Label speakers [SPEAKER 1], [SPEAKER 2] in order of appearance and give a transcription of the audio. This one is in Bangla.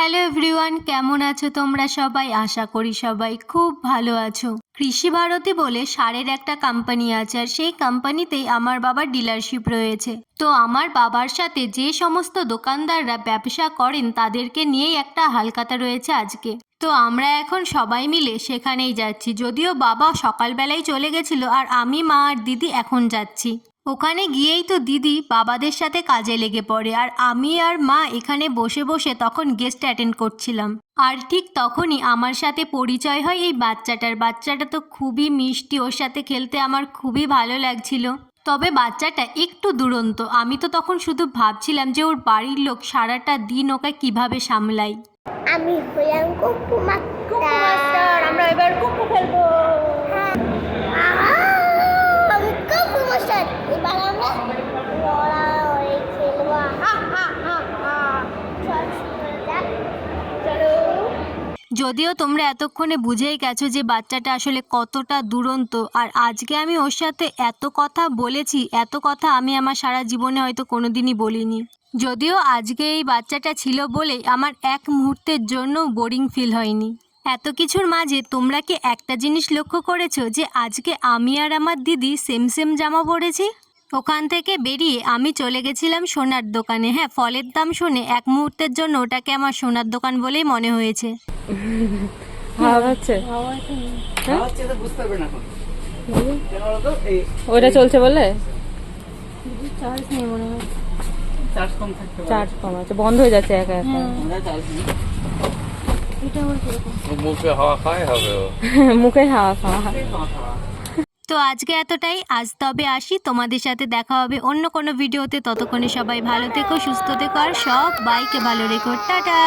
[SPEAKER 1] হ্যালো এভরিওয়ান, কেমন আছো তোমরা সবাই? আশা করি সবাই খুব ভালো আছো। কৃষি ভারতী বলে সারের একটা কোম্পানি আছে, আর সেই কোম্পানিতেই আমার বাবার ডিলারশিপ রয়েছে। তো আমার বাবার সাথে যে সমস্ত দোকানদাররা ব্যবসা করেন তাদেরকে নিয়েই একটা হালখাতা রয়েছে আজকে। তো আমরা এখন সবাই মিলে সেখানেই যাচ্ছি। যদিও বাবা সকালবেলায় চলে গেছিল, আর আমি, মা আর দিদি এখন যাচ্ছি। ওখানে গিয়েই তো দিদি বাবাদের সাথে কাজে লেগে পড়ে, আর আমি আর মা এখানে বসে বসে তখন গেস্ট অ্যাটেন্ড করছিলাম। আর ঠিক তখনই আমার সাথে পরিচয় হয় এই বাচ্চাটা তো খুবই মিষ্টি, ওর সাথে খেলতে আমার খুবই ভালো লাগছিল। তবে বাচ্চাটা একটু দুরন্ত। আমি তো তখন শুধু ভাবছিলাম যে ওর বাড়ির লোক সারাটা দিন ওকে কিভাবে সামলায়।
[SPEAKER 2] আমি হলাম কুকু মাস্টার।
[SPEAKER 3] আমরা এবার কুকু খেলবো।
[SPEAKER 2] আমি কুকু মাস্টার। এবার আমরা লড়াই খেলবো।
[SPEAKER 3] চলো।
[SPEAKER 1] যদিও তোমরা এতক্ষণে বুঝেই গেছো যে বাচ্চাটা আসলে কতটা দুরন্ত, আর আজকে আমি ওর সাথে এত কথা বলেছি, এত কথা আমি আমার সারা জীবনে হয়তো কোনোদিনই বলিনি। যদিও আজকে এই বাচ্চাটা ছিল বলেই আমার এক মুহূর্তের জন্য বোরিং ফিল হয়নি। এত কিছুর মাঝে তোমরা কি একটা জিনিস লক্ষ্য করেছো যে আজকে আমি আর আমার দিদি সেম সেম জামা পরেছি? ওখান থেকে বেরিয়ে আমি চলে গেছিলাম সোনার দোকানে। হ্যাঁ, ফলের দাম শুনে এক মুহূর্তের জন্য ওটাকে আমার সোনার দোকান বলেই মনে হয়েছে।
[SPEAKER 3] ওইটা চলছে বলে
[SPEAKER 1] চার্জ
[SPEAKER 3] কম আছে, বন্ধ হয়ে যাচ্ছে একা একা।
[SPEAKER 4] মুখে হাওয়া খায় হবে
[SPEAKER 3] মুখে হাওয়া খাওয়া।
[SPEAKER 1] তো আজকে এতটাই। আজ তবে আসি, তোমাদের সাথে দেখা হবে অন্য কোনো ভিডিওতে। ততক্ষণে সবাই ভালো থেকো, সুস্থ থেকো, আর সব বাইকে ভালো রেখো। টাটা।